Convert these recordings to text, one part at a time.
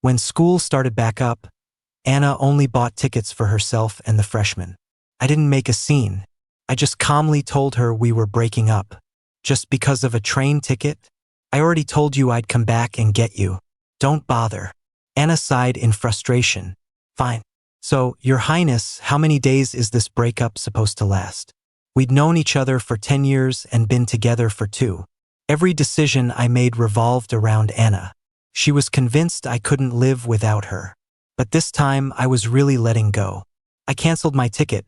When school started back up, Anna only bought tickets for herself and the freshmen. I didn't make a scene. I just calmly told her we were breaking up. Just because of a train ticket? I already told you I'd come back and get you. Don't bother. Anna sighed in frustration. Fine. So, Your Highness, how many days is this breakup supposed to last? We'd known each other for 10 years and been together for 2. Every decision I made revolved around Anna. She was convinced I couldn't live without her. But this time, I was really letting go. I canceled my ticket,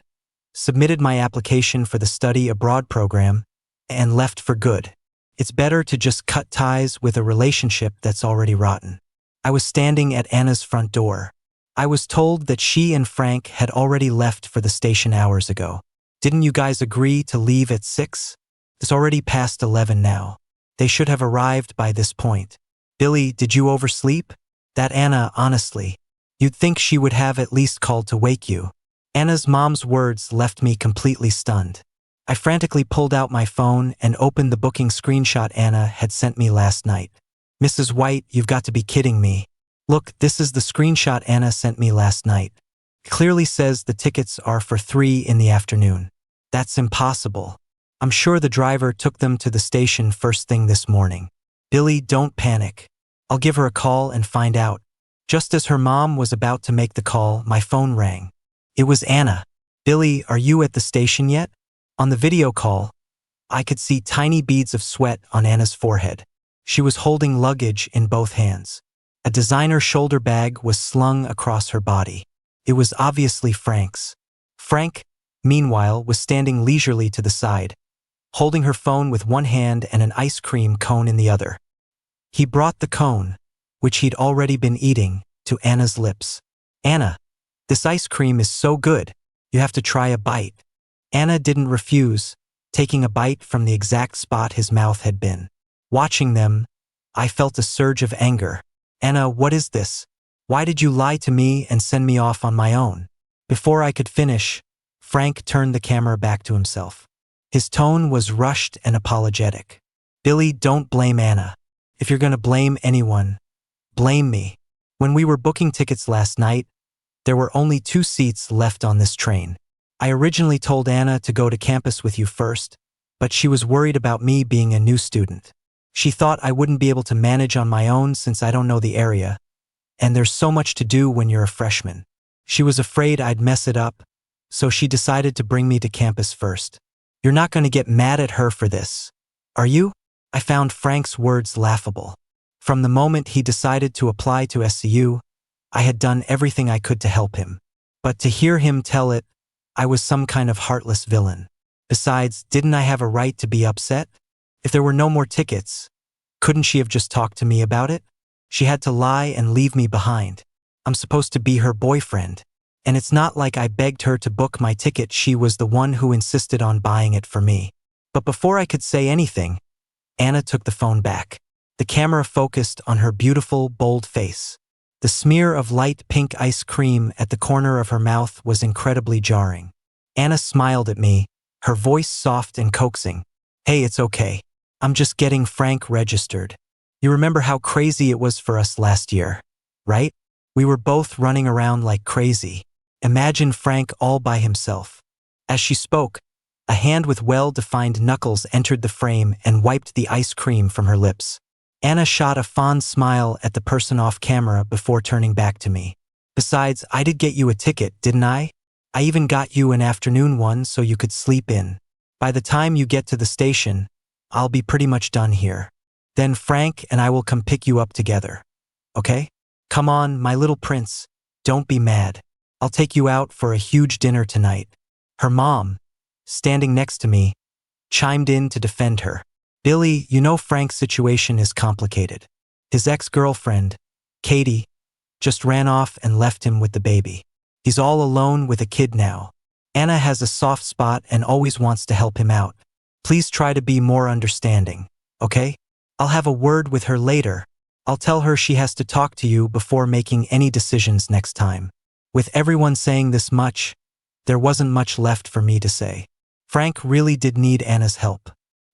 submitted my application for the study abroad program, and left for good. It's better to just cut ties with a relationship that's already rotten. I was standing at Anna's front door. I was told that she and Frank had already left for the station hours ago. Didn't you guys agree to leave at 6? It's already past 11 now. They should have arrived by this point. Billy, did you oversleep? That Anna, honestly. You'd think she would have at least called to wake you. Anna's mom's words left me completely stunned. I frantically pulled out my phone and opened the booking screenshot Anna had sent me last night. Mrs. White, you've got to be kidding me. Look, this is the screenshot Anna sent me last night. It clearly says the tickets are for 3 in the afternoon. That's impossible. I'm sure the driver took them to the station first thing this morning. Billy, don't panic. I'll give her a call and find out. Just as her mom was about to make the call, my phone rang. It was Anna. Billy, are you at the station yet? On the video call, I could see tiny beads of sweat on Anna's forehead. She was holding luggage in both hands. A designer shoulder bag was slung across her body. It was obviously Frank's. Frank, meanwhile, was standing leisurely to the side, holding her phone with one hand and an ice cream cone in the other. He brought the cone, which he'd already been eating, to Anna's lips. Anna, this ice cream is so good. You have to try a bite. Anna didn't refuse, taking a bite from the exact spot his mouth had been. Watching them, I felt a surge of anger. Anna, what is this? Why did you lie to me and send me off on my own? Before I could finish, Frank turned the camera back to himself. His tone was rushed and apologetic. Billy, don't blame Anna. If you're going to blame anyone, blame me. When we were booking tickets last night, there were only 2 seats left on this train. I originally told Anna to go to campus with you first, but she was worried about me being a new student. She thought I wouldn't be able to manage on my own since I don't know the area, and there's so much to do when you're a freshman. She was afraid I'd mess it up, so she decided to bring me to campus first. You're not going to get mad at her for this, are you? I found Frank's words laughable. From the moment he decided to apply to SCU, I had done everything I could to help him. But to hear him tell it, I was some kind of heartless villain. Besides, didn't I have a right to be upset? If there were no more tickets, couldn't she have just talked to me about it? She had to lie and leave me behind. I'm supposed to be her boyfriend, and it's not like I begged her to book my ticket. She was the one who insisted on buying it for me. But before I could say anything, Anna took the phone back. The camera focused on her beautiful, bold face. The smear of light pink ice cream at the corner of her mouth was incredibly jarring. Anna smiled at me, her voice soft and coaxing. Hey, it's okay. I'm just getting Frank registered. You remember how crazy it was for us last year, right? We were both running around like crazy. Imagine Frank all by himself. As she spoke, a hand with well-defined knuckles entered the frame and wiped the ice cream from her lips. Anna shot a fond smile at the person off camera before turning back to me. Besides, I did get you a ticket, didn't I? I even got you an afternoon one so you could sleep in. By the time you get to the station, I'll be pretty much done here. Then Frank and I will come pick you up together. Okay? Come on, my little prince. Don't be mad. I'll take you out for a huge dinner tonight. Her mom, standing next to me, chimed in to defend her. Billy, you know Frank's situation is complicated. His ex-girlfriend, Katie, just ran off and left him with the baby. He's all alone with a kid now. Anna has a soft spot and always wants to help him out. Please try to be more understanding, okay? I'll have a word with her later. I'll tell her she has to talk to you before making any decisions next time. With everyone saying this much, there wasn't much left for me to say. Frank really did need Anna's help.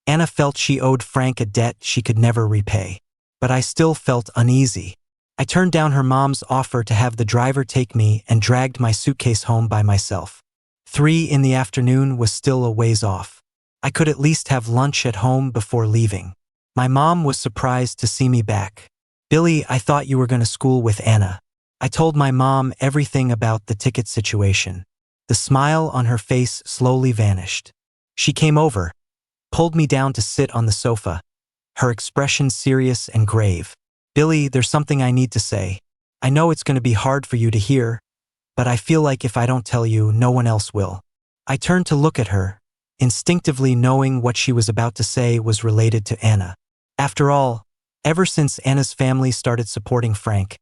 Anna felt she owed Frank a debt she could never repay. But I still felt uneasy. I turned down her mom's offer to have the driver take me and dragged my suitcase home by myself. 3 in the afternoon was still a ways off. I could at least have lunch at home before leaving. My mom was surprised to see me back. "Billy, I thought you were going to school with Anna." I told my mom everything about the ticket situation. The smile on her face slowly vanished. She came over, pulled me down to sit on the sofa, her expression serious and grave. "Billy, there's something I need to say. I know it's going to be hard for you to hear, but I feel like if I don't tell you, no one else will." I turned to look at her, instinctively knowing what she was about to say was related to Anna. After all, ever since Anna's family started supporting Frank,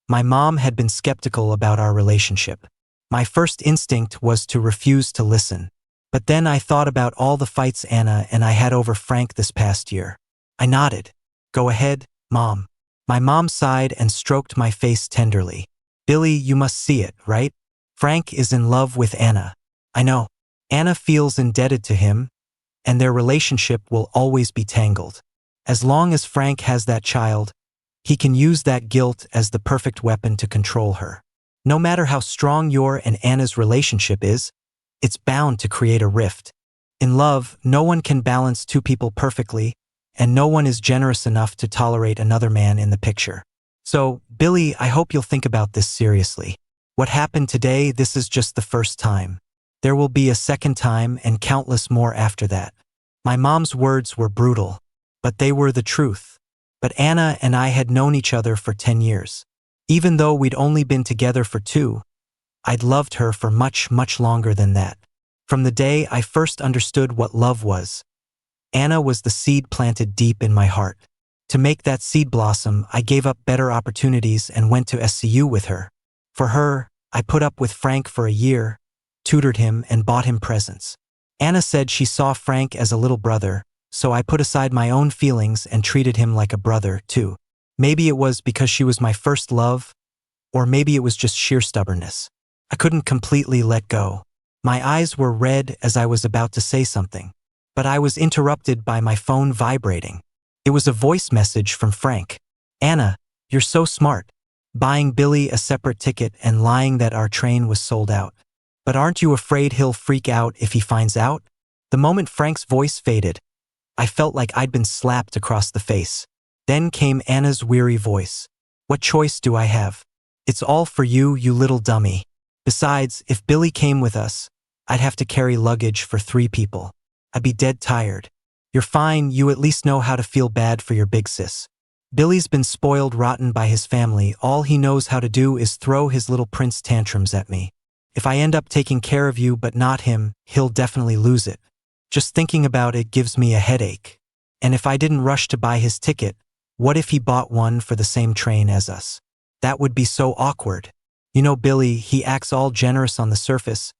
my mom had been skeptical about our relationship. My first instinct was to refuse to listen. But then I thought about all the fights Anna and I had over Frank this past year. I nodded. "Go ahead, Mom." My mom sighed and stroked my face tenderly. "Billy, you must see it, right? Frank is in love with Anna." "I know. Anna feels indebted to him, and their relationship will always be tangled. As long as Frank has that child, he can use that guilt as the perfect weapon to control her. No matter how strong your and Anna's relationship is, it's bound to create a rift. In love, no one can balance two people perfectly, and no one is generous enough to tolerate another man in the picture. So, Billy, I hope you'll think about this seriously. What happened today, this is just the first time. There will be a second time and countless more after that." My mom's words were brutal, but they were the truth. But Anna and I had known each other for 10 years. Even though we'd only been together for 2, I'd loved her for much, much longer than that. From the day I first understood what love was, Anna was the seed planted deep in my heart. To make that seed blossom, I gave up better opportunities and went to SCU with her. For her, I put up with Frank for a year, tutored him, and bought him presents. Anna said she saw Frank as a little brother, so I put aside my own feelings and treated him like a brother, too. Maybe it was because she was my first love, or maybe it was just sheer stubbornness. I couldn't completely let go. My eyes were red as I was about to say something, but I was interrupted by my phone vibrating. It was a voice message from Frank. "Anna, you're so smart, buying Billy a separate ticket and lying that our train was sold out. But aren't you afraid he'll freak out if he finds out?" The moment Frank's voice faded, I felt like I'd been slapped across the face. Then came Anna's weary voice. "What choice do I have? It's all for you, you little dummy. Besides, if Billy came with us, I'd have to carry luggage for 3 people. I'd be dead tired. You're fine, you at least know how to feel bad for your big sis. Billy's been spoiled rotten by his family. All he knows how to do is throw his little prince tantrums at me. If I end up taking care of you but not him, he'll definitely lose it. Just thinking about it gives me a headache. And if I didn't rush to buy his ticket, what if he bought one for the same train as us? That would be so awkward. You know Billy, he acts all generous on the surface,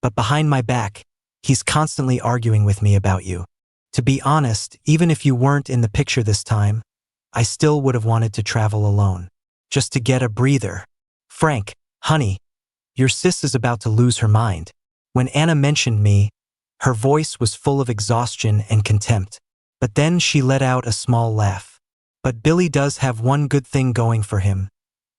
but behind my back, he's constantly arguing with me about you. To be honest, even if you weren't in the picture this time, I still would have wanted to travel alone. Just to get a breather. Frank, honey, your sis is about to lose her mind." When Anna mentioned me, her voice was full of exhaustion and contempt. But then she let out a small laugh. "But Billy does have one good thing going for him.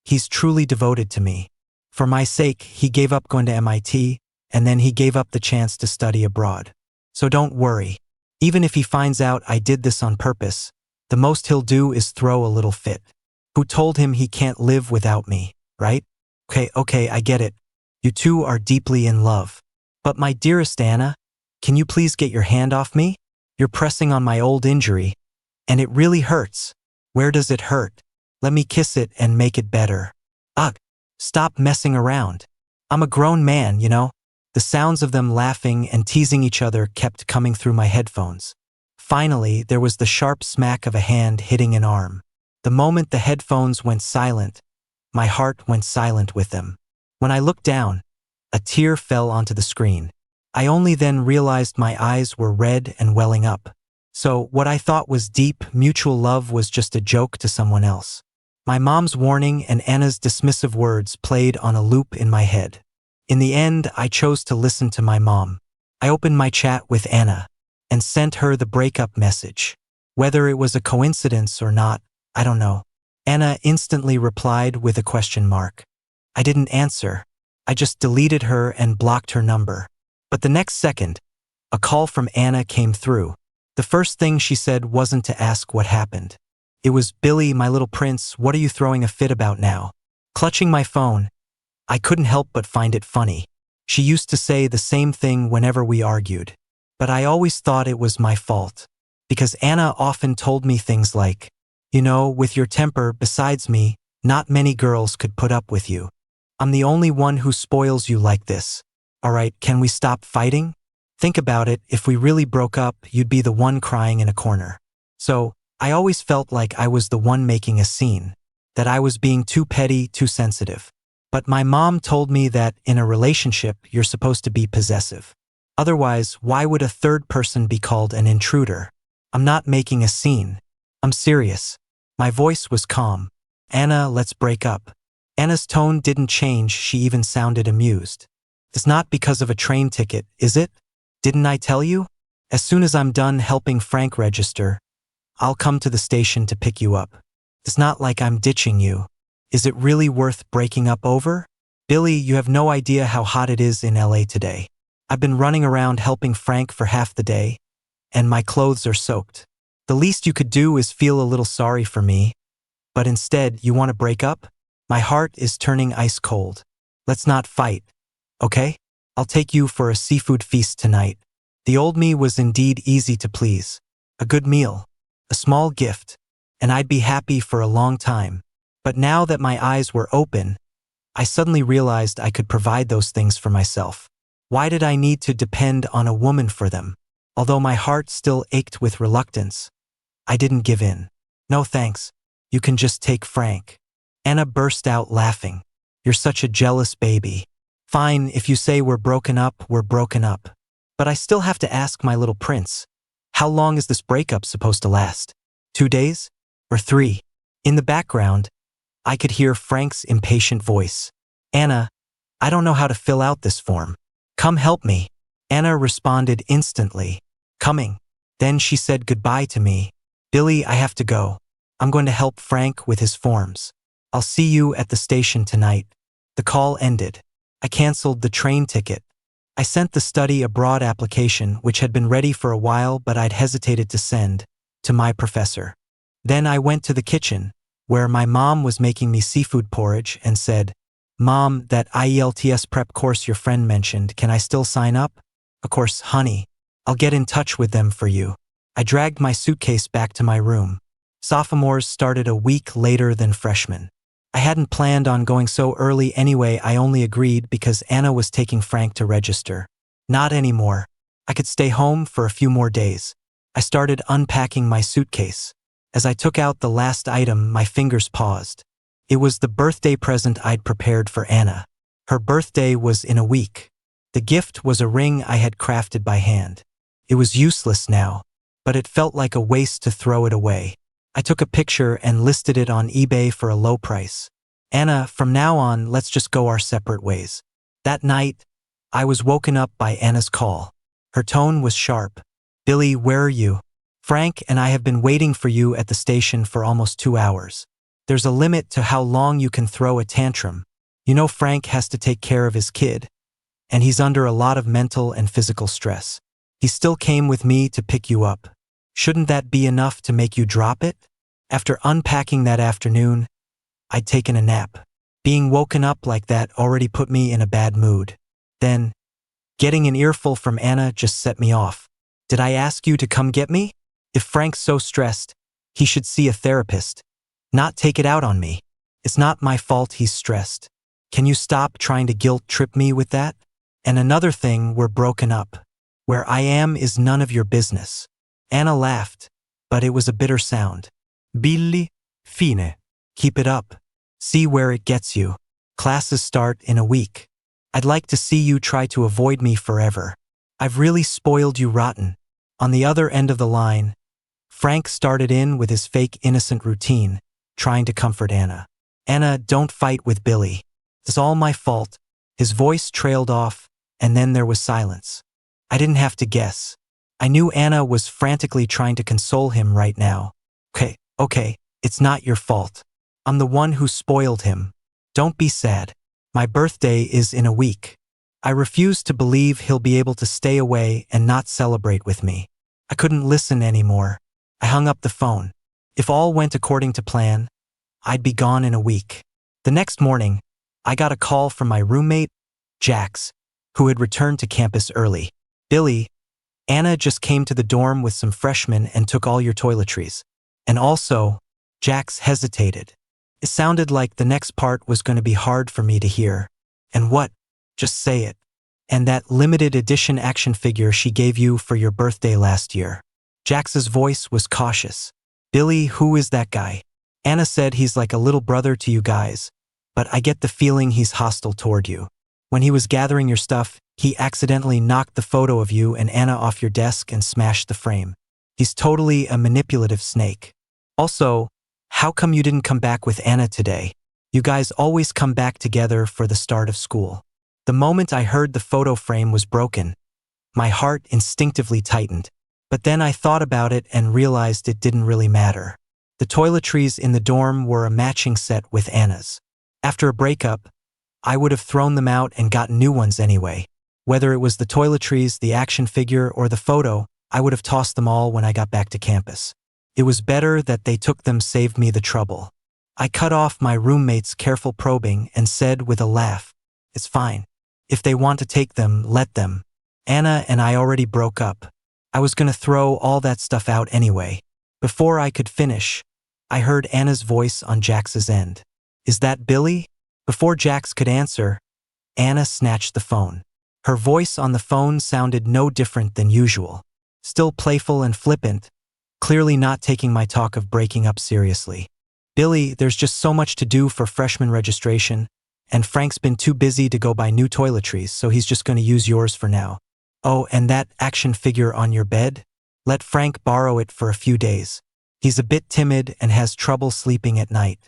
He's truly devoted to me. For my sake, he gave up going to MIT, and then he gave up the chance to study abroad. So don't worry. Even if he finds out I did this on purpose, the most he'll do is throw a little fit. Who told him he can't live without me, right? Okay, I get it. You two are deeply in love. But my dearest Anna, can you please get your hand off me? You're pressing on my old injury, and it really hurts. Where does it hurt? Let me kiss it and make it better. Ugh, stop messing around. I'm a grown man, you know." The sounds of them laughing and teasing each other kept coming through my headphones. Finally, there was the sharp smack of a hand hitting an arm. The moment the headphones went silent, my heart went silent with them. When I looked down, a tear fell onto the screen. I only then realized my eyes were red and welling up. So what I thought was deep, mutual love was just a joke to someone else. My mom's warning and Anna's dismissive words played on a loop in my head. In the end, I chose to listen to my mom. I opened my chat with Anna and sent her the breakup message. Whether it was a coincidence or not, I don't know. Anna instantly replied with a question mark. I didn't answer. I just deleted her and blocked her number. But the next second, a call from Anna came through. The first thing she said wasn't to ask what happened. It was, Billy, my little prince, what are you throwing a fit about now? Clutching my phone, I couldn't help but find it funny. She used to say the same thing whenever we argued. But I always thought it was my fault. Because Anna often told me things like, you know, with your temper, besides me, not many girls could put up with you. I'm the only one who spoils you like this. All right, can we stop fighting? Think about it, if we really broke up, you'd be the one crying in a corner. So, I always felt like I was the one making a scene, that I was being too petty, too sensitive. But my mom told me that in a relationship, you're supposed to be possessive. Otherwise, why would a third person be called an intruder? I'm not making a scene. I'm serious. My voice was calm. Anna, let's break up. Anna's tone didn't change, she even sounded amused. It's not because of a train ticket, is it? Didn't I tell you? As soon as I'm done helping Frank register, I'll come to the station to pick you up. It's not like I'm ditching you. Is it really worth breaking up over? Billy, you have no idea how hot it is in LA today. I've been running around helping Frank for half the day, and my clothes are soaked. The least you could do is feel a little sorry for me. But instead, you want to break up? My heart is turning ice cold. Let's not fight, okay? I'll take you for a seafood feast tonight. The old me was indeed easy to please. A good meal, a small gift, and I'd be happy for a long time. But now that my eyes were open, I suddenly realized I could provide those things for myself. Why did I need to depend on a woman for them? Although my heart still ached with reluctance, I didn't give in. No thanks. You can just take Frank. Anna burst out laughing. You're such a jealous baby. Fine, if you say we're broken up, we're broken up. But I still have to ask my little prince. How long is this breakup supposed to last? 2 days? Or 3? In the background, I could hear Frank's impatient voice. Anna, I don't know how to fill out this form. Come help me. Anna responded instantly. Coming. Then she said goodbye to me. Billy, I have to go. I'm going to help Frank with his forms. I'll see you at the station tonight. The call ended. I canceled the train ticket. I sent the study abroad application, which had been ready for a while but I'd hesitated to send, to my professor. Then I went to the kitchen, where my mom was making me seafood porridge, and said, Mom, that IELTS prep course your friend mentioned, can I still sign up? Of course, honey. I'll get in touch with them for you. I dragged my suitcase back to my room. Sophomores started a week later than freshmen. I hadn't planned on going so early anyway, I only agreed because Anna was taking Frank to register. Not anymore. I could stay home for a few more days. I started unpacking my suitcase. As I took out the last item, my fingers paused. It was the birthday present I'd prepared for Anna. Her birthday was in a week. The gift was a ring I had crafted by hand. It was useless now, but it felt like a waste to throw it away. I took a picture and listed it on eBay for a low price. Anna, from now on, let's just go our separate ways. That night, I was woken up by Anna's call. Her tone was sharp. Billy, where are you? Frank and I have been waiting for you at the station for almost 2 hours. There's a limit to how long you can throw a tantrum. You know Frank has to take care of his kid, and he's under a lot of mental and physical stress. He still came with me to pick you up. Shouldn't that be enough to make you drop it? After unpacking that afternoon, I'd taken a nap. Being woken up like that already put me in a bad mood. Then, getting an earful from Anna just set me off. Did I ask you to come get me? If Frank's so stressed, he should see a therapist, not take it out on me. It's not my fault he's stressed. Can you stop trying to guilt trip me with that? And another thing, we're broken up. Where I am is none of your business. Anna laughed, but it was a bitter sound. Billy, fine. Keep it up. See where it gets you. Classes start in a week. I'd like to see you try to avoid me forever. I've really spoiled you rotten. On the other end of the line, Frank started in with his fake innocent routine, trying to comfort Anna. Anna, don't fight with Billy. It's all my fault. His voice trailed off, and then there was silence. I didn't have to guess. I knew Anna was frantically trying to console him right now. Okay, it's not your fault. I'm the one who spoiled him. Don't be sad. My birthday is in a week. I refuse to believe he'll be able to stay away and not celebrate with me. I couldn't listen anymore. I hung up the phone. If all went according to plan, I'd be gone in a week. The next morning, I got a call from my roommate, Jax, who had returned to campus early. Billy, Anna just came to the dorm with some freshmen and took all your toiletries. And also, Jax hesitated. It sounded like the next part was going to be hard for me to hear. And what? Just say it. And that limited edition action figure she gave you for your birthday last year. Jax's voice was cautious. Billy, who is that guy? Anna said he's like a little brother to you guys, but I get the feeling he's hostile toward you. When he was gathering your stuff, he accidentally knocked the photo of you and Anna off your desk and smashed the frame. He's totally a manipulative snake. Also, how come you didn't come back with Anna today? You guys always come back together for the start of school. The moment I heard the photo frame was broken, my heart instinctively tightened. But then I thought about it and realized it didn't really matter. The toiletries in the dorm were a matching set with Anna's. After a breakup, I would have thrown them out and gotten new ones anyway. Whether it was the toiletries, the action figure, or the photo, I would have tossed them all when I got back to campus. It was better that they took them, saved me the trouble. I cut off my roommate's careful probing and said with a laugh, "It's fine. If they want to take them, let them. Anna and I already broke up. I was going to throw all that stuff out anyway." Before I could finish, I heard Anna's voice on Jax's end. "Is that Billy?" Before Jax could answer, Anna snatched the phone. Her voice on the phone sounded no different than usual. Still playful and flippant, clearly not taking my talk of breaking up seriously. "Billy, there's just so much to do for freshman registration, and Frank's been too busy to go buy new toiletries, so he's just going to use yours for now. Oh, and that action figure on your bed? Let Frank borrow it for a few days. He's a bit timid and has trouble sleeping at night.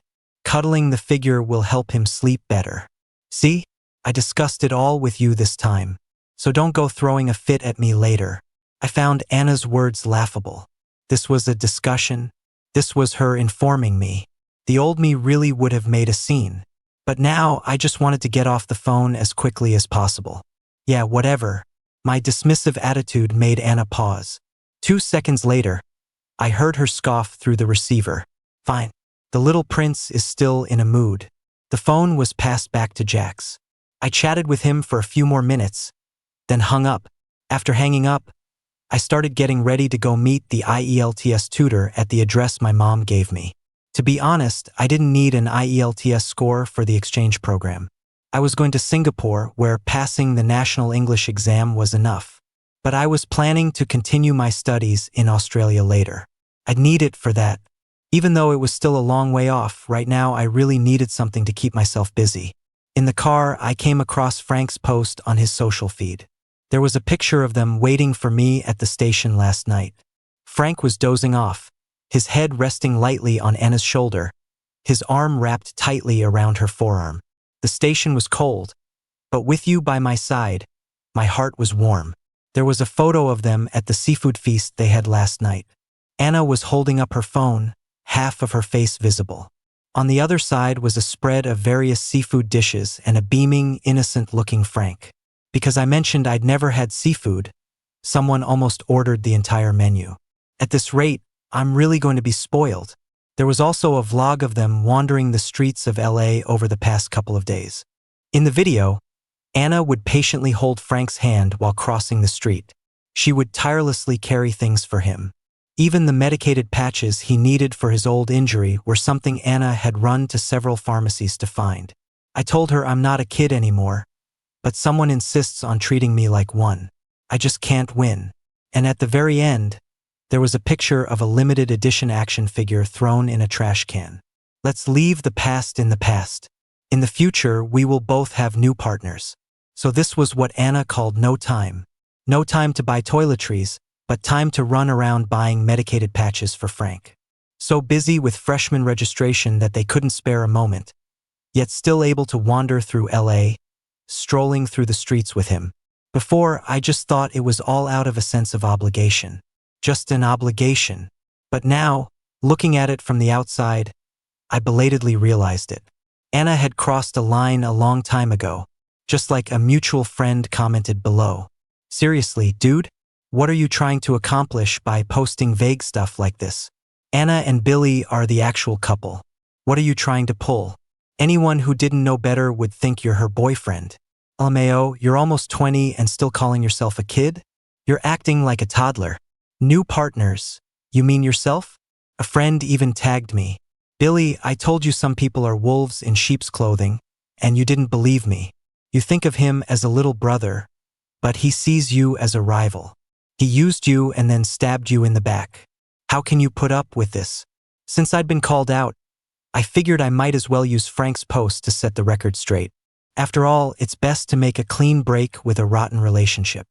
Cuddling the figure will help him sleep better. See? I discussed it all with you this time, so don't go throwing a fit at me later." I found Anna's words laughable. This was a discussion. This was her informing me. The old me really would have made a scene. But now I just wanted to get off the phone as quickly as possible. "Yeah, whatever." My dismissive attitude made Anna pause. 2 seconds later, I heard her scoff through the receiver. "Fine. The little prince is still in a mood." The phone was passed back to Jax. I chatted with him for a few more minutes, then hung up. After hanging up, I started getting ready to go meet the IELTS tutor at the address my mom gave me. To be honest, I didn't need an IELTS score for the exchange program. I was going to Singapore, where passing the national English exam was enough. But I was planning to continue my studies in Australia later. I'd need it for that. Even though it was still a long way off, right now I really needed something to keep myself busy. In the car, I came across Frank's post on his social feed. There was a picture of them waiting for me at the station last night. Frank was dozing off, his head resting lightly on Anna's shoulder, his arm wrapped tightly around her forearm. The station was cold, but with you by my side, my heart was warm. There was a photo of them at the seafood feast they had last night. Anna was holding up her phone, half of her face visible. On the other side was a spread of various seafood dishes and a beaming, innocent-looking Frank. Because I mentioned I'd never had seafood, someone almost ordered the entire menu. At this rate, I'm really going to be spoiled. There was also a vlog of them wandering the streets of LA over the past couple of days. In the video, Anna would patiently hold Frank's hand while crossing the street. She would tirelessly carry things for him. Even the medicated patches he needed for his old injury were something Anna had run to several pharmacies to find. I told her I'm not a kid anymore, but someone insists on treating me like one. I just can't win. And at the very end, there was a picture of a limited edition action figure thrown in a trash can. Let's leave the past in the past. In the future, we will both have new partners. So this was what Anna called no time. No time to buy toiletries, but time to run around buying medicated patches for Frank. So busy with freshman registration that they couldn't spare a moment, yet still able to wander through LA, strolling through the streets with him. Before, I just thought it was all out of a sense of obligation. Just an obligation. But now, looking at it from the outside, I belatedly realized it. Anna had crossed a line a long time ago, just like a mutual friend commented below. Seriously, dude? What are you trying to accomplish by posting vague stuff like this? Anna and Billy are the actual couple. What are you trying to pull? Anyone who didn't know better would think you're her boyfriend. LMAO, you're almost 20 and still calling yourself a kid? You're acting like a toddler. New partners. You mean yourself? A friend even tagged me. Billy, I told you some people are wolves in sheep's clothing, and you didn't believe me. You think of him as a little brother, but he sees you as a rival. He used you and then stabbed you in the back. How can you put up with this? Since I'd been called out, I figured I might as well use Frank's post to set the record straight. After all, it's best to make a clean break with a rotten relationship.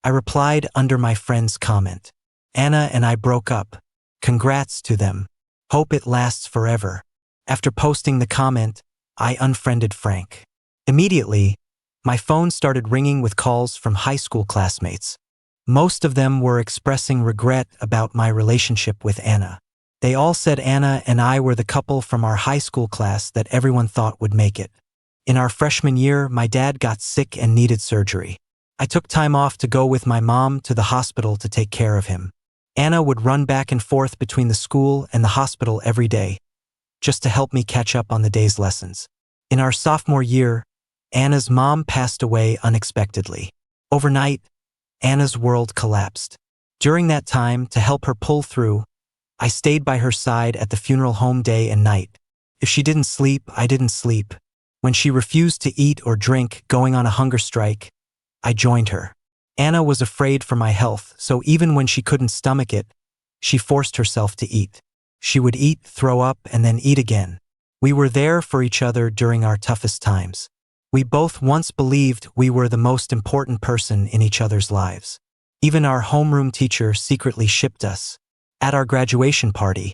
I replied under my friend's comment. Anna and I broke up. Congrats to them. Hope it lasts forever. After posting the comment, I unfriended Frank. Immediately, my phone started ringing with calls from high school classmates. Most of them were expressing regret about my relationship with Anna. They all said Anna and I were the couple from our high school class that everyone thought would make it. In our freshman year, my dad got sick and needed surgery. I took time off to go with my mom to the hospital to take care of him. Anna would run back and forth between the school and the hospital every day, just to help me catch up on the day's lessons. In our sophomore year, Anna's mom passed away unexpectedly. Overnight, Anna's world collapsed. During that time, to help her pull through, I stayed by her side at the funeral home day and night. If she didn't sleep, I didn't sleep. When she refused to eat or drink, going on a hunger strike, I joined her. Anna was afraid for my health, so even when she couldn't stomach it, she forced herself to eat. She would eat, throw up, and then eat again. We were there for each other during our toughest times. We both once believed we were the most important person in each other's lives. Even our homeroom teacher secretly shipped us. At our graduation party,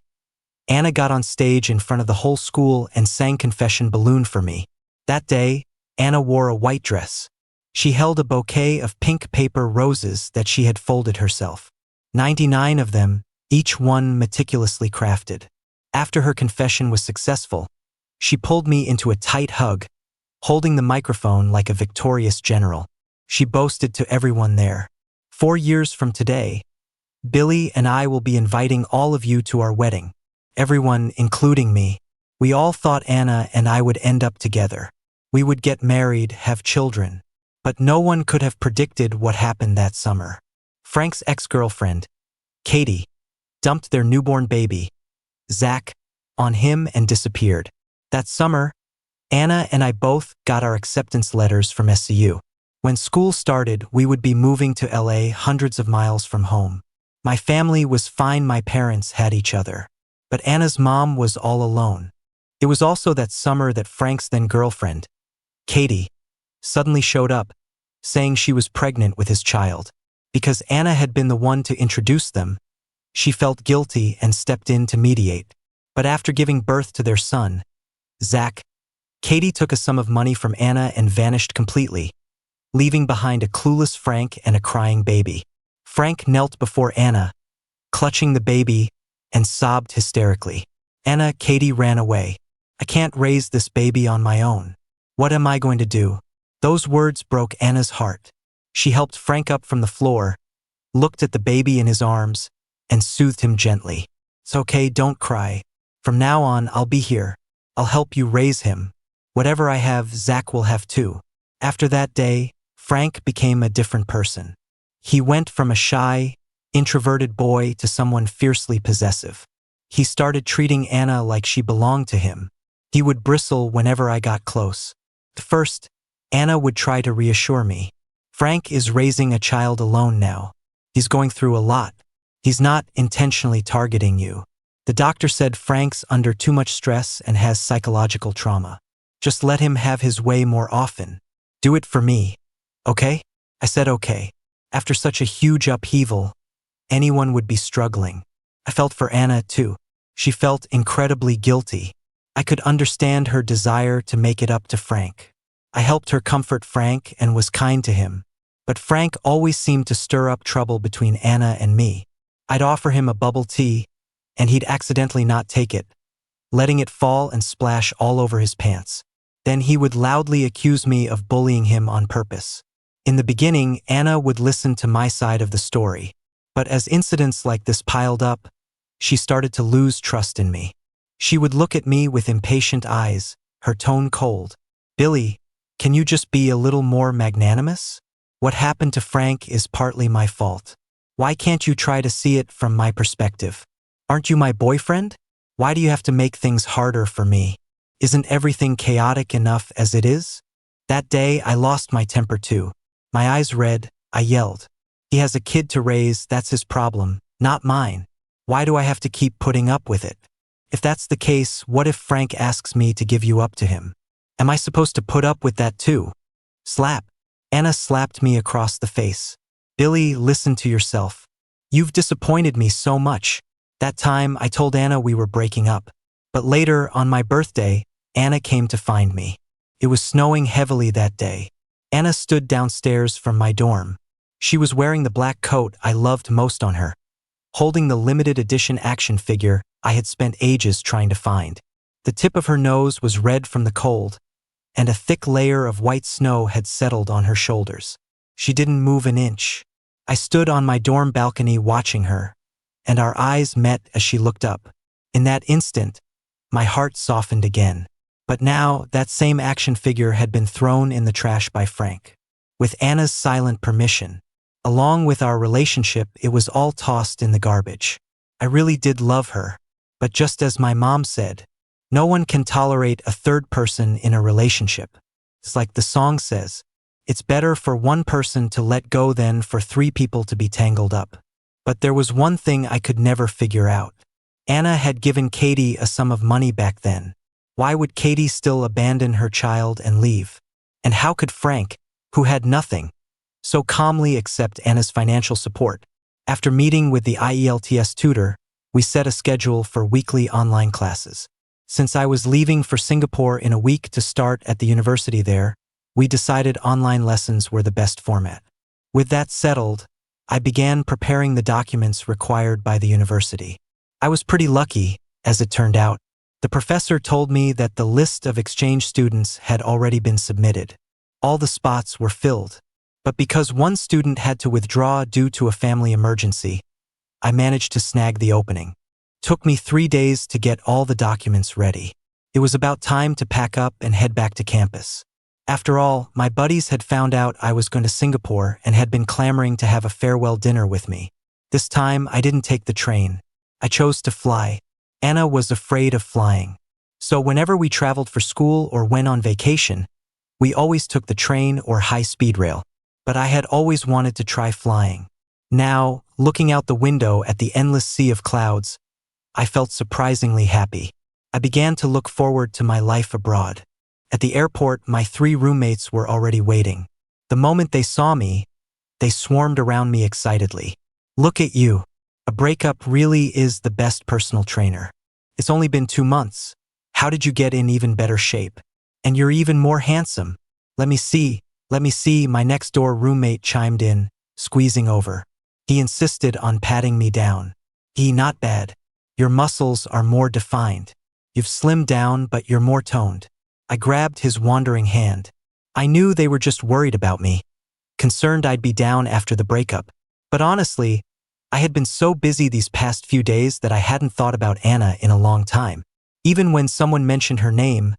Anna got on stage in front of the whole school and sang Confession Balloon for me. That day, Anna wore a white dress. She held a bouquet of pink paper roses that she had folded herself. 99 of them, each one meticulously crafted. After her confession was successful, she pulled me into a tight hug, holding the microphone like a victorious general. She boasted to everyone there. 4 years from today, Billy and I will be inviting all of you to our wedding. Everyone, including me. We all thought Anna and I would end up together. We would get married, have children. But no one could have predicted what happened that summer. Frank's ex-girlfriend, Katie, dumped their newborn baby, Zach, on him and disappeared. That summer, Anna and I both got our acceptance letters from SCU. When school started, we would be moving to LA, hundreds of miles from home. My family was fine, my parents had each other. But Anna's mom was all alone. It was also that summer that Frank's then-girlfriend, Katie, suddenly showed up, saying she was pregnant with his child. Because Anna had been the one to introduce them, she felt guilty and stepped in to mediate. But after giving birth to their son, Zach, Katie took a sum of money from Anna and vanished completely, leaving behind a clueless Frank and a crying baby. Frank knelt before Anna, clutching the baby, and sobbed hysterically. Anna, Katie ran away. I can't raise this baby on my own. What am I going to do? Those words broke Anna's heart. She helped Frank up from the floor, looked at the baby in his arms, and soothed him gently. It's okay, don't cry. From now on, I'll be here. I'll help you raise him. Whatever I have, Zach will have too. After that day, Frank became a different person. He went from a shy, introverted boy to someone fiercely possessive. He started treating Anna like she belonged to him. He would bristle whenever I got close. At first, Anna would try to reassure me. Frank is raising a child alone now. He's going through a lot. He's not intentionally targeting you. The doctor said Frank's under too much stress and has psychological trauma. Just let him have his way more often. Do it for me. Okay? I said okay. After such a huge upheaval, anyone would be struggling. I felt for Anna too. She felt incredibly guilty. I could understand her desire to make it up to Frank. I helped her comfort Frank and was kind to him. But Frank always seemed to stir up trouble between Anna and me. I'd offer him a bubble tea, and he'd accidentally not take it, letting it fall and splash all over his pants. Then he would loudly accuse me of bullying him on purpose. In the beginning, Anna would listen to my side of the story. But as incidents like this piled up, she started to lose trust in me. She would look at me with impatient eyes, her tone cold. "Billy, can you just be a little more magnanimous? What happened to Frank is partly my fault. Why can't you try to see it from my perspective? Aren't you my boyfriend? Why do you have to make things harder for me? Isn't everything chaotic enough as it is?" That day, I lost my temper too. My eyes red, I yelled. "He has a kid to raise, that's his problem, not mine. Why do I have to keep putting up with it? If that's the case, what if Frank asks me to give you up to him? Am I supposed to put up with that too?" Slap. Anna slapped me across the face. "Billy, listen to yourself. You've disappointed me so much." That time, I told Anna we were breaking up. But later, on my birthday, Anna came to find me. It was snowing heavily that day. Anna stood downstairs from my dorm. She was wearing the black coat I loved most on her, holding the limited edition action figure I had spent ages trying to find. The tip of her nose was red from the cold, and a thick layer of white snow had settled on her shoulders. She didn't move an inch. I stood on my dorm balcony watching her, and our eyes met as she looked up. In that instant, my heart softened again. But now, that same action figure had been thrown in the trash by Frank. With Anna's silent permission. Along with our relationship, it was all tossed in the garbage. I really did love her. But just as my mom said, no one can tolerate a third person in a relationship. It's like the song says, it's better for one person to let go than for three people to be tangled up. But there was one thing I could never figure out. Anna had given Katie a sum of money back then. Why would Katie still abandon her child and leave? And how could Frank, who had nothing, so calmly accept Anna's financial support? After meeting with the IELTS tutor, we set a schedule for weekly online classes. Since I was leaving for Singapore in a week to start at the university there, we decided online lessons were the best format. With that settled, I began preparing the documents required by the university. I was pretty lucky, as it turned out. The professor told me that the list of exchange students had already been submitted. All the spots were filled. But because one student had to withdraw due to a family emergency, I managed to snag the opening. Took me 3 days to get all the documents ready. It was about time to pack up and head back to campus. After all, my buddies had found out I was going to Singapore and had been clamoring to have a farewell dinner with me. This time, I didn't take the train. I chose to fly. Anna was afraid of flying. So whenever we traveled for school or went on vacation, we always took the train or high-speed rail. But I had always wanted to try flying. Now, looking out the window at the endless sea of clouds, I felt surprisingly happy. I began to look forward to my life abroad. At the airport, my 3 roommates were already waiting. The moment they saw me, they swarmed around me excitedly. "Look at you. A breakup really is the best personal trainer. It's only been 2 months. How did you get in even better shape? And you're even more handsome. Let me see, my next door roommate chimed in, squeezing over. He insisted on patting me down. "Not bad. Your muscles are more defined. You've slimmed down, but you're more toned." I grabbed his wandering hand. I knew they were just worried about me, concerned I'd be down after the breakup. But honestly, I had been so busy these past few days that I hadn't thought about Anna in a long time. Even when someone mentioned her name,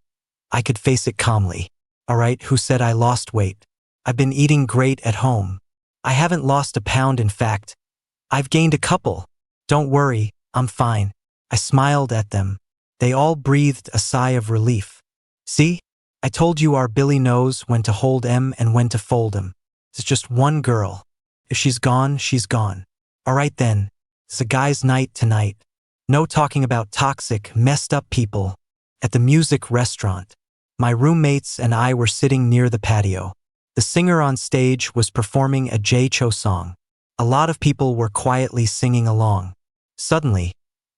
I could face it calmly. "All right, who said I lost weight? I've been eating great at home. I haven't lost a pound, in fact. I've gained a couple. Don't worry, I'm fine." I smiled at them. They all breathed a sigh of relief. "See? I told you our Billy knows when to hold him and when to fold him. It's just one girl. If she's gone, she's gone. All right then, it's a guy's night tonight. No talking about toxic, messed up people." At the music restaurant, my roommates and I were sitting near the patio. The singer on stage was performing a Jay Cho song. A lot of people were quietly singing along. Suddenly,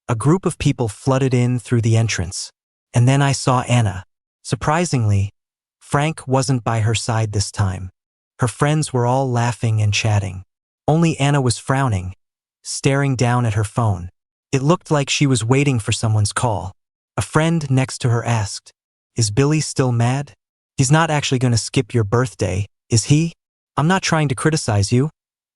a group of people flooded in through the entrance. And then I saw Anna. Surprisingly, Frank wasn't by her side this time. Her friends were all laughing and chatting. Only Anna was frowning, staring down at her phone. It looked like she was waiting for someone's call. A friend next to her asked, "Is Billy still mad? He's not actually going to skip your birthday, is he? I'm not trying to criticize you,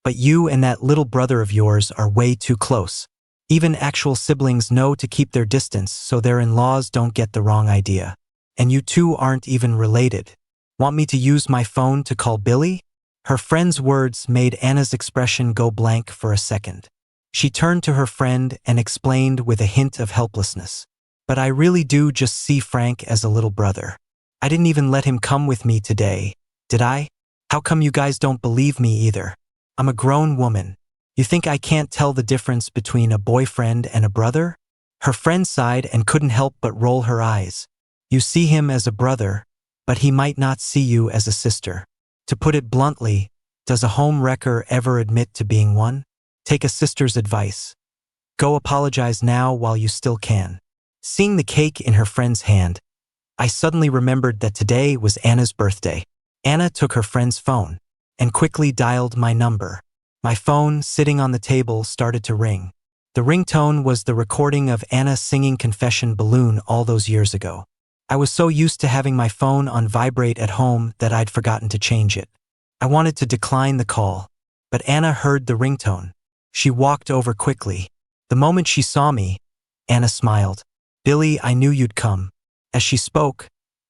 but you and that little brother of yours are way too close. Even actual siblings know to keep their distance so their in-laws don't get the wrong idea. And you two aren't even related. Want me to use my phone to call Billy?" Her friend's words made Anna's expression go blank for a second. She turned to her friend and explained with a hint of helplessness, "But I really do just see Frank as a little brother. I didn't even let him come with me today, did I? How come you guys don't believe me either? I'm a grown woman. You think I can't tell the difference between a boyfriend and a brother?" Her friend sighed and couldn't help but roll her eyes. "You see him as a brother, but he might not see you as a sister. To put it bluntly, does a home wrecker ever admit to being one? Take a sister's advice. Go apologize now while you still can." Seeing the cake in her friend's hand, I suddenly remembered that today was Anna's birthday. Anna took her friend's phone and quickly dialed my number. My phone, sitting on the table, started to ring. The ringtone was the recording of Anna singing Confession Balloon all those years ago. I was so used to having my phone on vibrate at home that I'd forgotten to change it. I wanted to decline the call, but Anna heard the ringtone. She walked over quickly. The moment she saw me, Anna smiled. "Billy, I knew you'd come." As she spoke,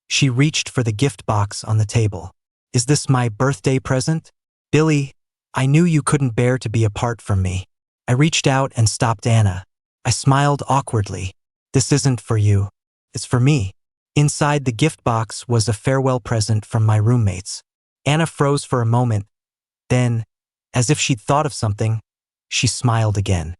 she reached for the gift box on the table. "Is this my birthday present? Billy, I knew you couldn't bear to be apart from me." I reached out and stopped Anna. I smiled awkwardly. "This isn't for you. It's for me." Inside the gift box was a farewell present from my roommates. Anna froze for a moment. Then, as if she'd thought of something, she smiled again.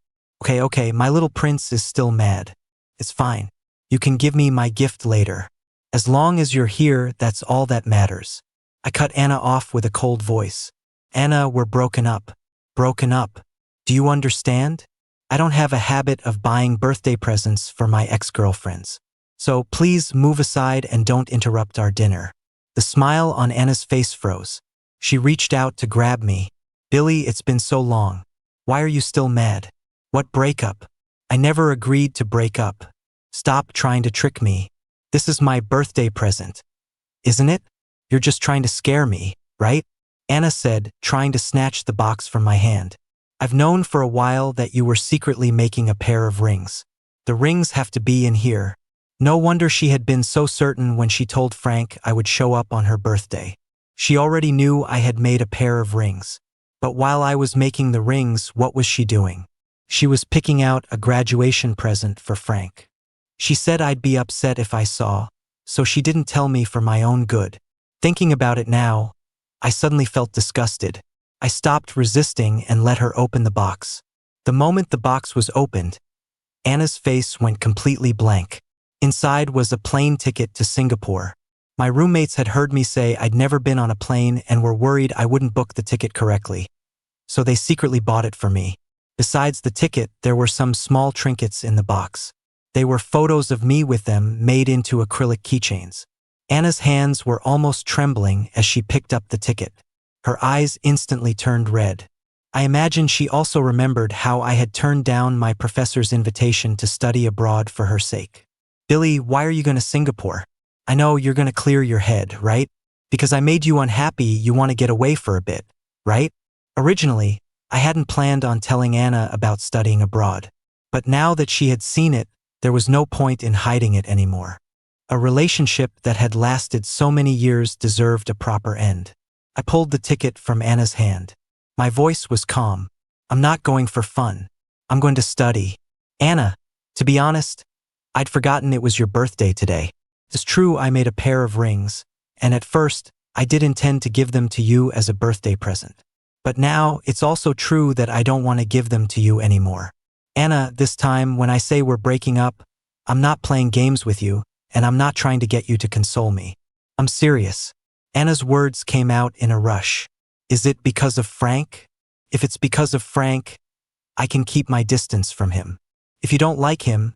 Okay, my little prince is still mad. It's fine. You can give me my gift later. As long as you're here, that's all that matters." I cut Anna off with a cold voice. "Anna, we're broken up. Broken up. Do you understand? I don't have a habit of buying birthday presents for my ex-girlfriends. So please move aside and don't interrupt our dinner." The smile on Anna's face froze. She reached out to grab me. "Billy, it's been so long. Why are you still mad? What breakup? I never agreed to break up. Stop trying to trick me. This is my birthday present. Isn't it? You're just trying to scare me, right?" Anna said, trying to snatch the box from my hand. "I've known for a while that you were secretly making a pair of rings. The rings have to be in here." No wonder she had been so certain when she told Frank I would show up on her birthday. She already knew I had made a pair of rings. But while I was making the rings, what was she doing? She was picking out a graduation present for Frank. She said I'd be upset if I saw, so she didn't tell me for my own good. Thinking about it now, I suddenly felt disgusted. I stopped resisting and let her open the box. The moment the box was opened, Anna's face went completely blank. Inside was a plane ticket to Singapore. My roommates had heard me say I'd never been on a plane and were worried I wouldn't book the ticket correctly, so they secretly bought it for me. Besides the ticket, there were some small trinkets in the box. They were photos of me with them made into acrylic keychains. Anna's hands were almost trembling as she picked up the ticket. Her eyes instantly turned red. I imagine she also remembered how I had turned down my professor's invitation to study abroad for her sake. "Billy, why are you going to Singapore? I know you're going to clear your head, right? Because I made you unhappy, you want to get away for a bit, right?" Originally, I hadn't planned on telling Anna about studying abroad. But now that she had seen it, there was no point in hiding it anymore. A relationship that had lasted so many years deserved a proper end. I pulled the ticket from Anna's hand. My voice was calm. "I'm not going for fun. I'm going to study." "Anna, to be honest, I'd forgotten it was your birthday today. It's true I made a pair of rings, and at first, I did intend to give them to you as a birthday present. But now, it's also true that I don't want to give them to you anymore. Anna, this time, when I say we're breaking up, I'm not playing games with you, and I'm not trying to get you to console me. I'm serious." Anna's words came out in a rush. "Is it because of Frank? If it's because of Frank, I can keep my distance from him. If you don't like him,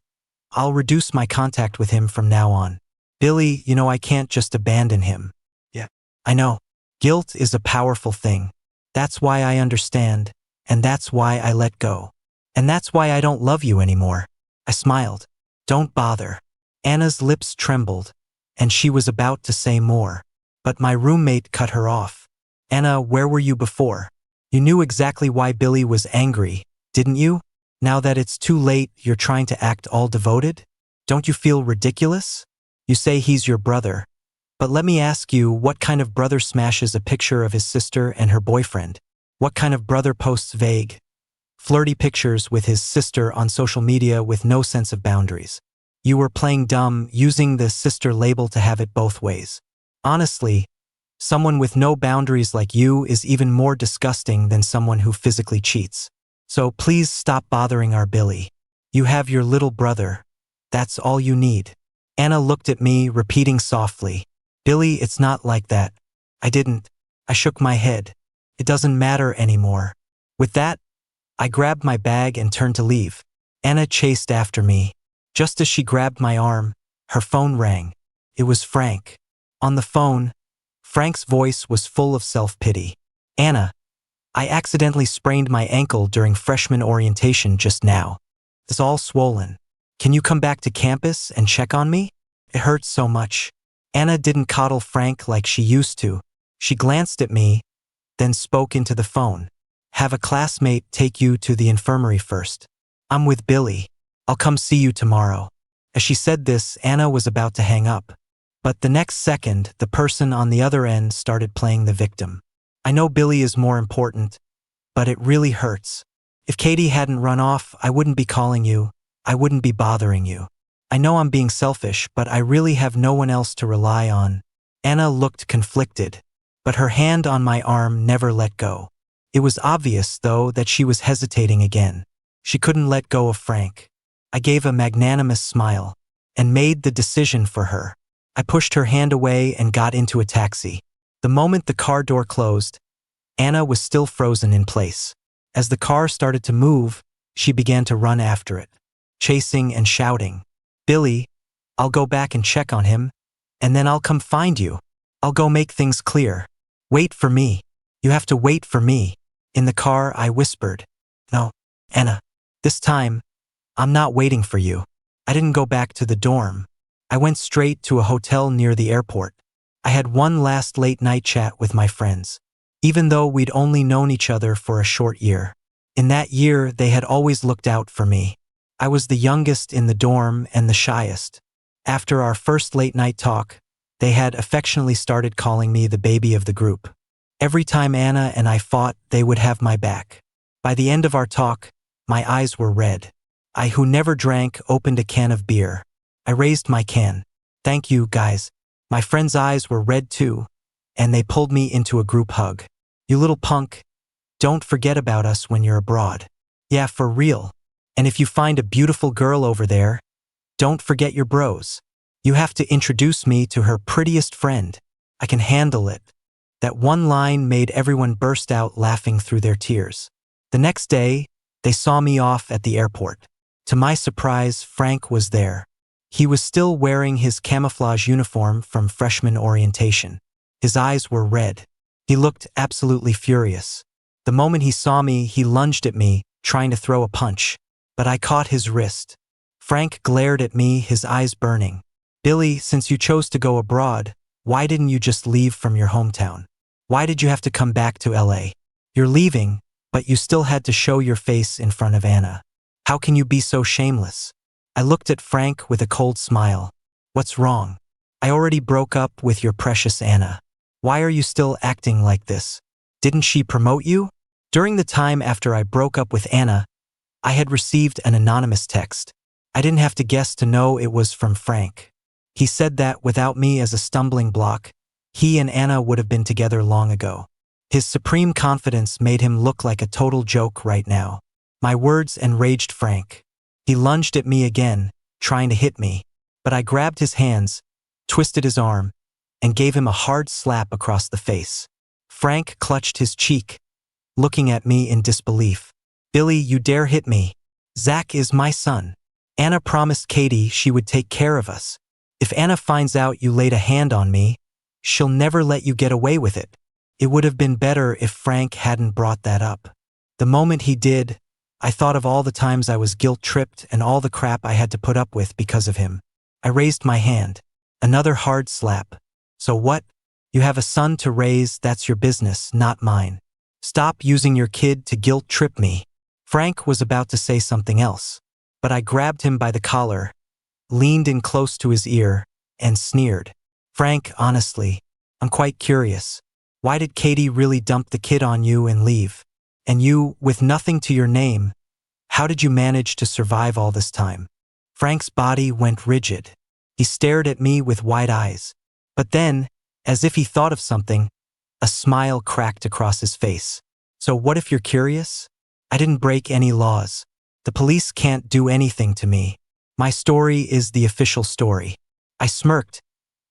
I'll reduce my contact with him from now on. Billy, you know I can't just abandon him." "Yeah, I know. Guilt is a powerful thing. That's why I understand, and that's why I let go. And that's why I don't love you anymore." I smiled. "Don't bother. Anna's lips trembled, and she was about to say more. But my roommate cut her off. Anna, where were you before? You knew exactly why Billy was angry, didn't you? Now that it's too late, you're trying to act all devoted? Don't you feel ridiculous? You say he's your brother. But let me ask you, what kind of brother smashes a picture of his sister and her boyfriend? What kind of brother posts vague, flirty pictures with his sister on social media with no sense of boundaries? You were playing dumb, using the sister label to have it both ways. Honestly, someone with no boundaries like you is even more disgusting than someone who physically cheats. So please stop bothering our Billy. You have your little brother. That's all you need. Anna looked at me, repeating softly, Billy, it's not like that. I shook my head. It doesn't matter anymore. With that, I grabbed my bag and turned to leave. Anna chased after me. Just as she grabbed my arm, her phone rang. It was Frank. On the phone, Frank's voice was full of self-pity. Anna, I accidentally sprained my ankle during freshman orientation just now. It's all swollen. Can you come back to campus and check on me? It hurts so much. Anna didn't coddle Frank like she used to. She glanced at me, then spoke into the phone. Have a classmate take you to the infirmary first. I'm with Billy. I'll come see you tomorrow. As she said this, Anna was about to hang up. But the next second, the person on the other end started playing the victim. I know Billy is more important, but it really hurts. If Katie hadn't run off, I wouldn't be calling you. I wouldn't be bothering you. I know I'm being selfish, but I really have no one else to rely on. Anna looked conflicted, but her hand on my arm never let go. It was obvious, though, that she was hesitating again. She couldn't let go of Frank. I gave a magnanimous smile and made the decision for her. I pushed her hand away and got into a taxi. The moment the car door closed, Anna was still frozen in place. As the car started to move, she began to run after it, chasing and shouting, Billy, I'll go back and check on him, and then I'll come find you. I'll go make things clear. Wait for me. You have to wait for me. In the car, I whispered, No, Anna, this time, I'm not waiting for you. I didn't go back to the dorm. I went straight to a hotel near the airport. I had one last late-night chat with my friends, even though we'd only known each other for a short year. In that year, they had always looked out for me. I was the youngest in the dorm and the shyest. After our first late-night talk, they had affectionately started calling me the baby of the group. Every time Anna and I fought, they would have my back. By the end of our talk, my eyes were red. I, who never drank, opened a can of beer. I raised my can. Thank you, guys. My friends' eyes were red too, and they pulled me into a group hug. You little punk, don't forget about us when you're abroad. Yeah, for real. And if you find a beautiful girl over there, don't forget your bros. You have to introduce me to her prettiest friend. I can handle it. That one line made everyone burst out laughing through their tears. The next day, they saw me off at the airport. To my surprise, Frank was there. He was still wearing his camouflage uniform from freshman orientation. His eyes were red. He looked absolutely furious. The moment he saw me, he lunged at me, trying to throw a punch. But I caught his wrist. Frank glared at me, his eyes burning. Billy, since you chose to go abroad, why didn't you just leave from your hometown? Why did you have to come back to LA? You're leaving, but you still had to show your face in front of Anna. How can you be so shameless? I looked at Frank with a cold smile. What's wrong? I already broke up with your precious Anna. Why are you still acting like this? Didn't she promote you? During the time after I broke up with Anna, I had received an anonymous text. I didn't have to guess to know it was from Frank. He said that without me as a stumbling block, he and Anna would have been together long ago. His supreme confidence made him look like a total joke right now. My words enraged Frank. He lunged at me again, trying to hit me, but I grabbed his hands, twisted his arm, and gave him a hard slap across the face. Frank clutched his cheek, looking at me in disbelief. Billy, you dare hit me. Zach is my son. Anna promised Katie she would take care of us. If Anna finds out you laid a hand on me, she'll never let you get away with it. It would have been better if Frank hadn't brought that up. The moment he did, I thought of all the times I was guilt-tripped and all the crap I had to put up with because of him. I raised my hand. Another hard slap. So what? You have a son to raise, that's your business, not mine. Stop using your kid to guilt trip me. Frank was about to say something else, but I grabbed him by the collar, leaned in close to his ear, and sneered. Frank, honestly, I'm quite curious. Why did Katie really dump the kid on you and leave? And you, with nothing to your name, how did you manage to survive all this time? Frank's body went rigid. He stared at me with wide eyes. But then, as if he thought of something, a smile cracked across his face. So what if you're curious? I didn't break any laws. The police can't do anything to me. My story is the official story. I smirked,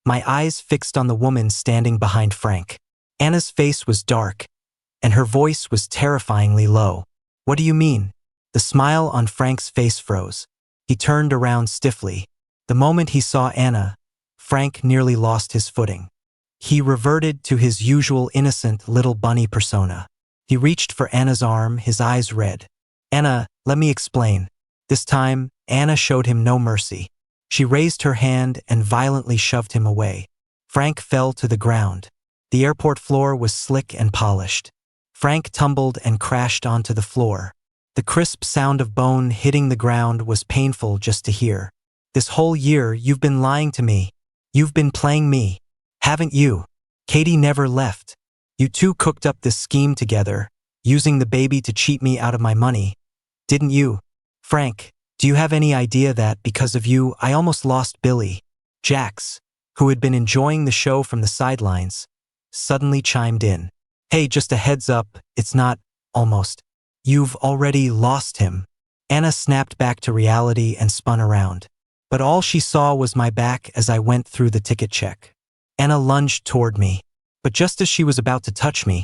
my eyes fixed on the woman standing behind Frank. Anna's face was dark, and her voice was terrifyingly low. What do you mean? The smile on Frank's face froze. He turned around stiffly. The moment he saw Anna, Frank nearly lost his footing. He reverted to his usual innocent little bunny persona. He reached for Anna's arm, his eyes red. Anna, let me explain. This time, Anna showed him no mercy. She raised her hand and violently shoved him away. Frank fell to the ground. The airport floor was slick and polished. Frank tumbled and crashed onto the floor. The crisp sound of bone hitting the ground was painful just to hear. This whole year, you've been lying to me. You've been playing me. Haven't you? Katie never left. You two cooked up this scheme together, using the baby to cheat me out of my money. Didn't you? Frank, do you have any idea that, because of you, I almost lost Billy? Jax, who had been enjoying the show from the sidelines, suddenly chimed in. Hey, just a heads up, it's not, almost. You've already lost him. Anna snapped back to reality and spun around. But all she saw was my back as I went through the ticket check. Anna lunged toward me, but just as she was about to touch me,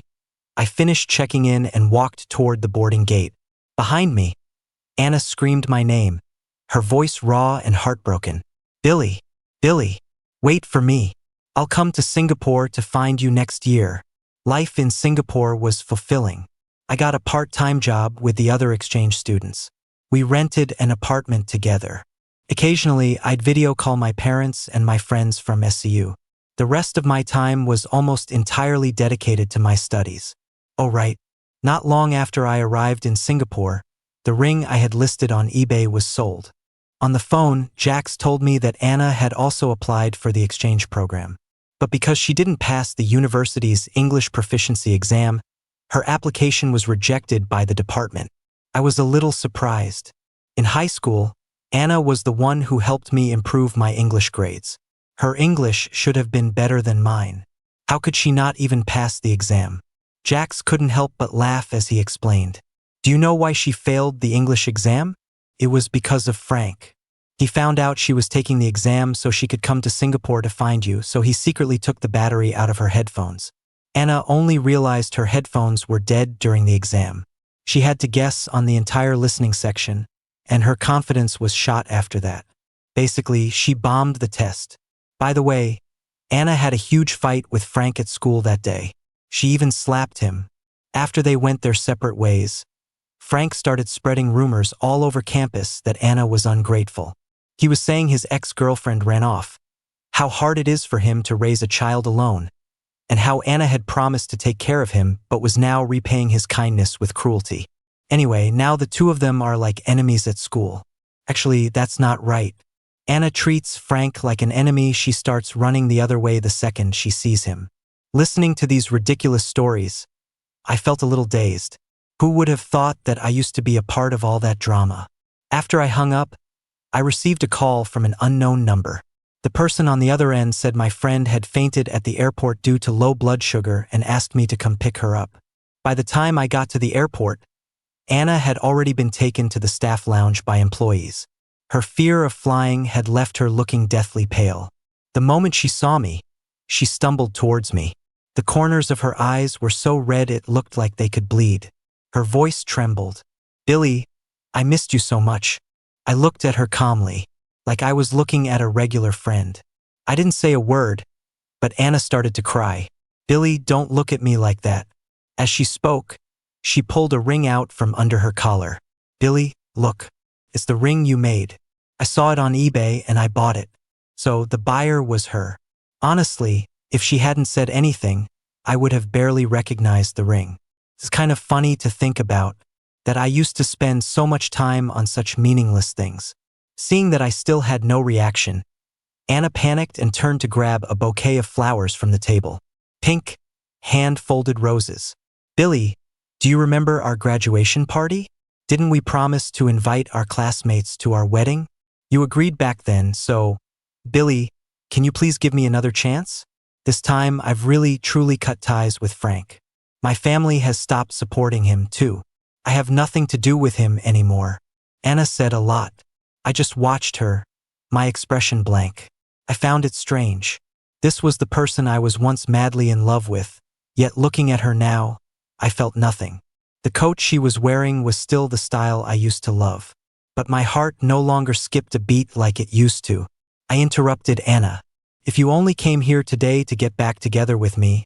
I finished checking in and walked toward the boarding gate. Behind me, Anna screamed my name, her voice raw and heartbroken. Billy, Billy, wait for me. I'll come to Singapore to find you next year. Life in Singapore was fulfilling. I got a part-time job with the other exchange students. We rented an apartment together. Occasionally, I'd video call my parents and my friends from SCU. The rest of my time was almost entirely dedicated to my studies. Oh right, not long after I arrived in Singapore, the ring I had listed on eBay was sold. On the phone, Jax told me that Anna had also applied for the exchange program. But because she didn't pass the university's English proficiency exam, her application was rejected by the department. I was a little surprised. In high school, Anna was the one who helped me improve my English grades. Her English should have been better than mine. How could she not even pass the exam? Jax couldn't help but laugh as he explained. Do you know why she failed the English exam? It was because of Frank. He found out she was taking the exam so she could come to Singapore to find you, so he secretly took the battery out of her headphones. Anna only realized her headphones were dead during the exam. She had to guess on the entire listening section, and her confidence was shot after that. Basically, she bombed the test. By the way, Anna had a huge fight with Frank at school that day. She even slapped him. After they went their separate ways, Frank started spreading rumors all over campus that Anna was ungrateful. He was saying his ex-girlfriend ran off, how hard it is for him to raise a child alone, and how Anna had promised to take care of him but was now repaying his kindness with cruelty. Anyway, now the two of them are like enemies at school. Actually, that's not right. Anna treats Frank like an enemy. She starts running the other way the second she sees him. Listening to these ridiculous stories, I felt a little dazed. Who would have thought that I used to be a part of all that drama? After I hung up, I received a call from an unknown number. The person on the other end said my friend had fainted at the airport due to low blood sugar and asked me to come pick her up. By the time I got to the airport, Anna had already been taken to the staff lounge by employees. Her fear of flying had left her looking deathly pale. The moment she saw me, she stumbled towards me. The corners of her eyes were so red it looked like they could bleed. Her voice trembled. Billy, I missed you so much. I looked at her calmly, like I was looking at a regular friend. I didn't say a word, but Anna started to cry. Billy, don't look at me like that. As she spoke, she pulled a ring out from under her collar. Billy, look. It's the ring you made. I saw it on eBay and I bought it. So the buyer was her. Honestly, if she hadn't said anything, I would have barely recognized the ring. It's kind of funny to think about, that I used to spend so much time on such meaningless things. Seeing that I still had no reaction, Anna panicked and turned to grab a bouquet of flowers from the table. Pink, hand-folded roses. Billy, do you remember our graduation party? Didn't we promise to invite our classmates to our wedding? You agreed back then, so, Billy, can you please give me another chance? This time, I've really, truly cut ties with Frank. My family has stopped supporting him, too. I have nothing to do with him anymore. Anna said a lot. I just watched her, my expression blank. I found it strange. This was the person I was once madly in love with, yet looking at her now, I felt nothing. The coat she was wearing was still the style I used to love. But my heart no longer skipped a beat like it used to. I interrupted Anna. If you only came here today to get back together with me,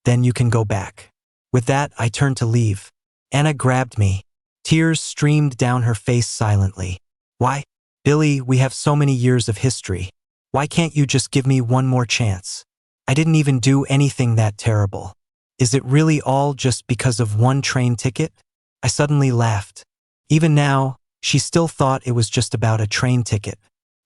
then you can go back. With that, I turned to leave. Anna grabbed me. Tears streamed down her face silently. Why? Billy, we have so many years of history. Why can't you just give me one more chance? I didn't even do anything that terrible. Is it really all just because of one train ticket? I suddenly laughed. Even now, she still thought it was just about a train ticket.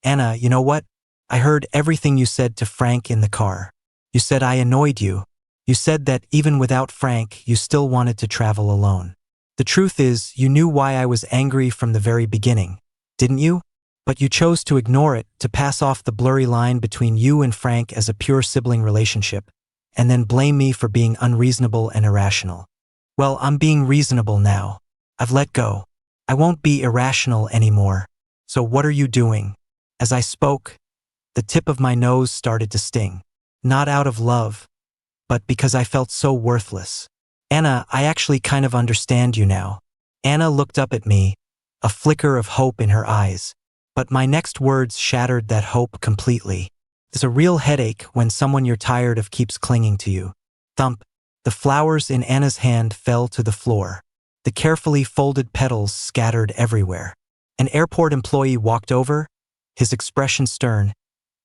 Anna, you know what? I heard everything you said to Frank in the car. You said I annoyed you. You said that even without Frank, you still wanted to travel alone. The truth is, you knew why I was angry from the very beginning, didn't you? But you chose to ignore it, to pass off the blurry line between you and Frank as a pure sibling relationship, and then blame me for being unreasonable and irrational. Well, I'm being reasonable now. I've let go. I won't be irrational anymore. So what are you doing? As I spoke, the tip of my nose started to sting. Not out of love, but because I felt so worthless. Anna, I actually kind of understand you now. Anna looked up at me, a flicker of hope in her eyes. But my next words shattered that hope completely. It's a real headache when someone you're tired of keeps clinging to you. Thump. The flowers in Anna's hand fell to the floor. The carefully folded petals scattered everywhere. An airport employee walked over, his expression stern,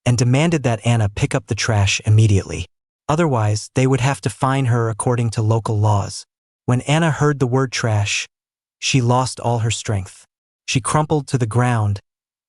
and demanded that Anna pick up the trash immediately. Otherwise, they would have to fine her according to local laws. When Anna heard the word trash, she lost all her strength. She crumpled to the ground,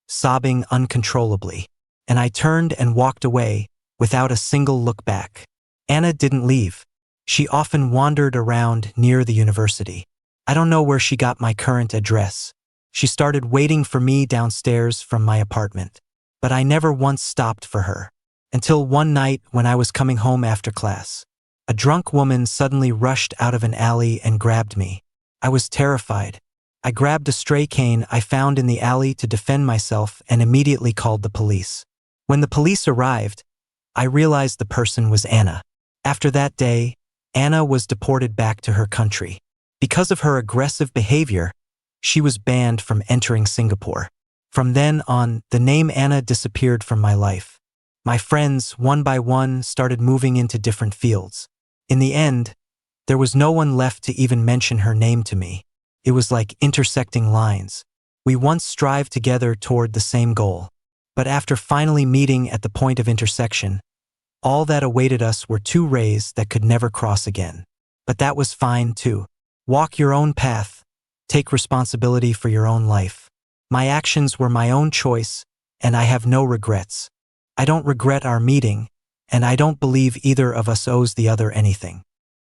sobbing uncontrollably. And I turned and walked away, without a single look back. Anna didn't leave. She often wandered around near the university. I don't know where she got my current address. She started waiting for me downstairs from my apartment. But I never once stopped for her. Until one night when I was coming home after class. A drunk woman suddenly rushed out of an alley and grabbed me. I was terrified. I grabbed a stray cane I found in the alley to defend myself and immediately called the police. When the police arrived, I realized the person was Anna. After that day, Anna was deported back to her country. Because of her aggressive behavior, she was banned from entering Singapore. From then on, the name Anna disappeared from my life. My friends, one by one, started moving into different fields. In the end, there was no one left to even mention her name to me. It was like intersecting lines. We once strived together toward the same goal. But after finally meeting at the point of intersection, all that awaited us were two rays that could never cross again. But that was fine too. Walk your own path. Take responsibility for your own life. My actions were my own choice, and I have no regrets. I don't regret our meeting, and I don't believe either of us owes the other anything.